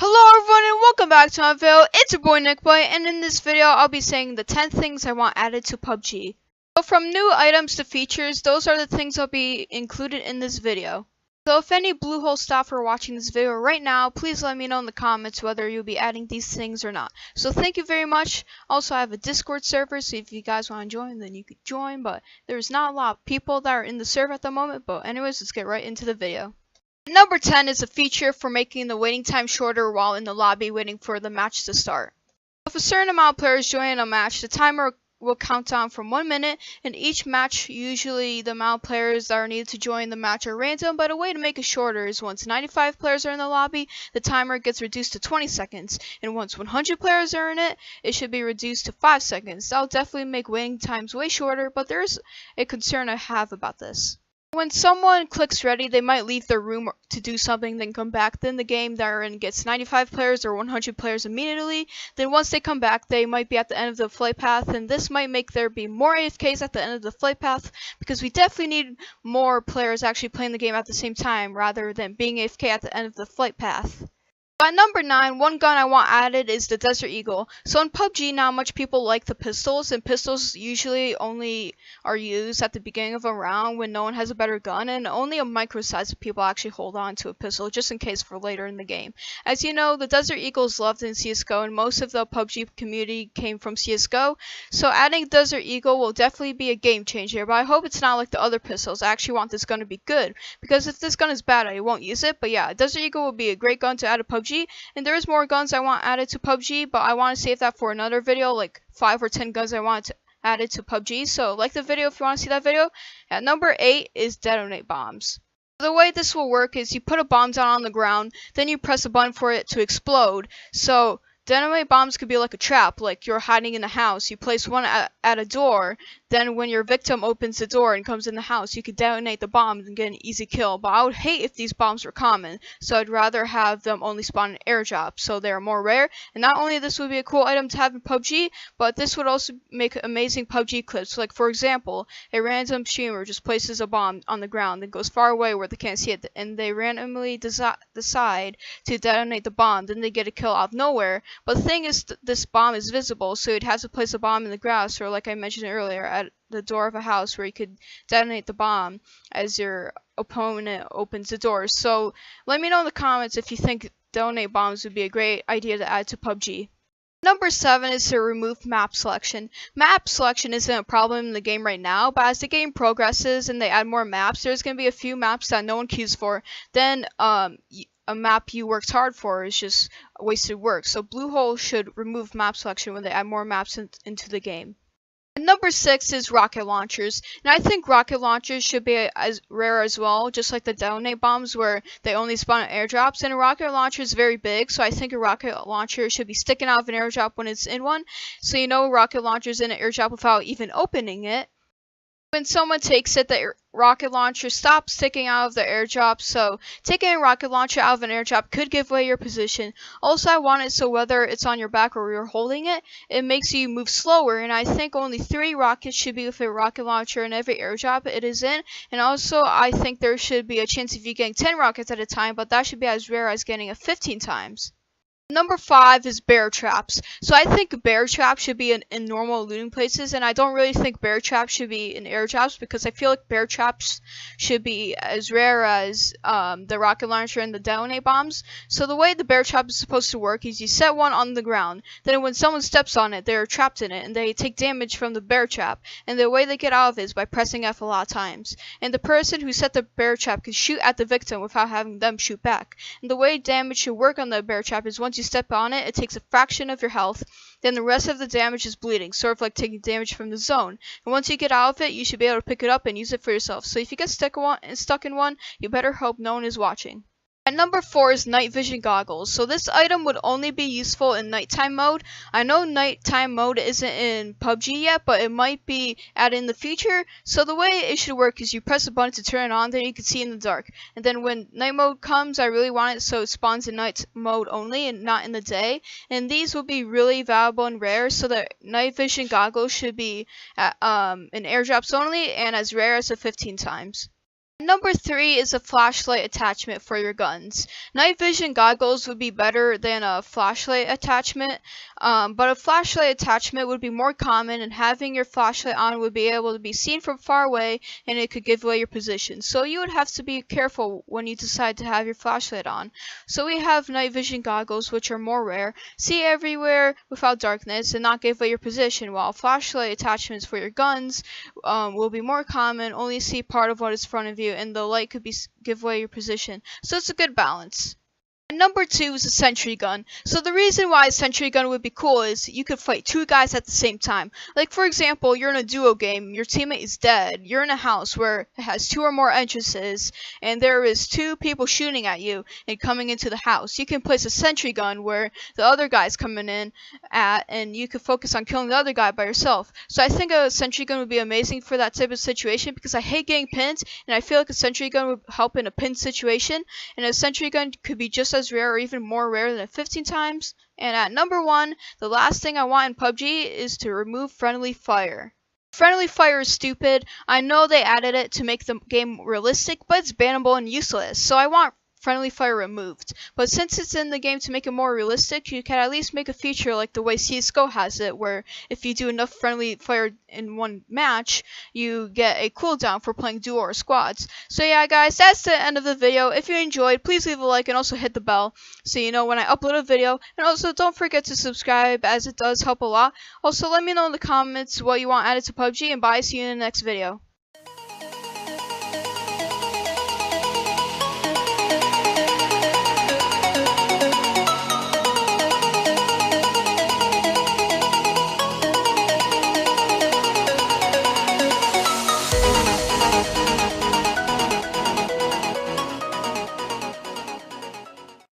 Hello everyone and welcome back to my video. It's your boy Nickboy, and in this video I'll be saying the 10 things I want added to PUBG. So from new items to features, those are the things I'll be included in this video. So if any Bluehole staff are watching this video right now, please let me know in the comments whether you'll be adding these things or not. So thank you very much. Also I have a Discord server, so if you guys want to join then you could join, but there's not a lot of people that are in the server at the moment. But anyways, let's get right into the video. Number 10 is a feature for making the waiting time shorter while in the lobby waiting for the match to start. If a certain amount of players join a match, the timer will count down from 1 minute. In each match, usually the amount of players that are needed to join the match are random, but a way to make it shorter is once 95 players are in the lobby, the timer gets reduced to 20 seconds, and once 100 players are in it, it should be reduced to 5 seconds. That'll definitely make waiting times way shorter, but there's a concern I have about this. When someone clicks ready, they might leave their room to do something, then come back. Then the game they're in gets 95 players or 100 players immediately. Then once they come back, they might be at the end of the flight path, and this might make there be more AFKs at the end of the flight path, because we definitely need more players actually playing the game at the same time rather than being AFK at the end of the flight path. At number 9, one gun I want added is the Desert Eagle. So in PUBG now, much people like the pistols, and pistols usually only are used at the beginning of a round when no one has a better gun, and only a micro size of people actually hold on to a pistol just in case for later in the game. As you know, the Desert Eagle is loved in CSGO, and most of the PUBG community came from CSGO, so adding Desert Eagle will definitely be a game changer, but I hope it's not like the other pistols. I actually want this gun to be good, because if this gun is bad, I won't use it. But yeah, Desert Eagle will be a great gun to add to PUBG. And there's more guns I want added to PUBG, but I want to save that for another video, like 5 or 10 guns I want to added to PUBG. So like the video if you want to see that video. At number 8 is detonate bombs. The way this will work is you put a bomb down on the ground, then you press a button for it to explode. So detonate bombs could be like a trap, like you're hiding in the house. You place one at a door, then when your victim opens the door and comes in the house, you could detonate the bomb and get an easy kill. But I would hate if these bombs were common, so I'd rather have them only spawn in airdrops, so they're more rare. And not only this would be a cool item to have in PUBG, but this would also make amazing PUBG clips. Like for example, a random streamer just places a bomb on the ground and goes far away where they can't see it, and they randomly decide to detonate the bomb, then they get a kill out of nowhere. But the thing is, this bomb is visible, so you'd have to place a bomb in the grass, or like I mentioned earlier, at the door of a house where you could detonate the bomb as your opponent opens the door. So let me know in the comments if you think detonate bombs would be a great idea to add to PUBG. Number 7 is to remove map selection. Map selection isn't a problem in the game right now, but as the game progresses and they add more maps, there's going to be a few maps that no one queues for. Then a map you worked hard for is just wasted work. So Bluehole should remove map selection when they add more maps into the game. And number 6 is rocket launchers, and I think rocket launchers should be as rare as well, just like the detonate bombs where they only spawn at airdrops. And a rocket launcher is very big, so I think a rocket launcher should be sticking out of an airdrop when it's in one, so you know a rocket launcher is in an airdrop without even opening it. When someone takes it, the rocket launcher stops sticking out of the airdrop, so taking a rocket launcher out of an airdrop could give away your position. Also, I want it so whether it's on your back or you're holding it, it makes you move slower, and I think only 3 rockets should be with a rocket launcher in every airdrop it is in. And also, I think there should be a chance of you getting 10 rockets at a time, but that should be as rare as getting it 15 times. Number 5 is bear traps. So I think bear traps should be in normal looting places, and I don't really think bear traps should be in airdrops, because I feel like bear traps should be as rare as the rocket launcher and the detonate bombs. So the way the bear trap is supposed to work is you set one on the ground, then when someone steps on it, they're trapped in it and they take damage from the bear trap, and the way they get out of it is by pressing F a lot of times. And the person who set the bear trap can shoot at the victim without having them shoot back. And the way damage should work on the bear trap is once you step on it, it takes a fraction of your health, then the rest of the damage is bleeding, sort of like taking damage from the zone. And once you get out of it, you should be able to pick it up and use it for yourself. So if you get stuck in one, you better hope no one is watching. At number 4 is night vision goggles. So this item would only be useful in nighttime mode. I know nighttime mode isn't in PUBG yet, but it might be added in the future. So the way it should work is you press a button to turn it on, then you can see in the dark. And then when night mode comes, I really want it so it spawns in night mode only and not in the day. And these will be really valuable and rare, so the night vision goggles should be in airdrops only and as rare as the 15 times. Number 3 is a flashlight attachment for your guns. Night vision goggles would be better than a flashlight attachment, but a flashlight attachment would be more common, and having your flashlight on would be able to be seen from far away, and it could give away your position. So you would have to be careful when you decide to have your flashlight on. So we have night vision goggles, which are more rare, see everywhere without darkness, and not give away your position, while flashlight attachments for your guns will be more common, only see part of what is in front of you, and the light could give away your position. So it's a good balance. And number 2 is a sentry gun. So the reason why a sentry gun would be cool is you could fight 2 guys at the same time. Like for example, you're in a duo game, your teammate is dead, you're in a house where it has 2 or more entrances, and there is 2 people shooting at you and coming into the house. You can place a sentry gun where the other guy's coming in at, and you could focus on killing the other guy by yourself. So I think a sentry gun would be amazing for that type of situation, because I hate getting pinned, and I feel like a sentry gun would help in a pinned situation, and a sentry gun could be just as rare or even more rare than 15 times. And at number 1, the last thing I want in PUBG is to remove friendly fire. Friendly fire is stupid. I know they added it to make the game realistic, but it's bannable and useless. So I want friendly fire removed. But since it's in the game to make it more realistic, you can at least make a feature like the way CSGO has it, where if you do enough friendly fire in one match, you get a cooldown for playing duo or squads. So yeah guys, that's the end of the video. If you enjoyed, please leave a like and also hit the bell so you know when I upload a video. And also don't forget to subscribe, as it does help a lot. Also let me know in the comments what you want added to PUBG, and bye, see you in the next video.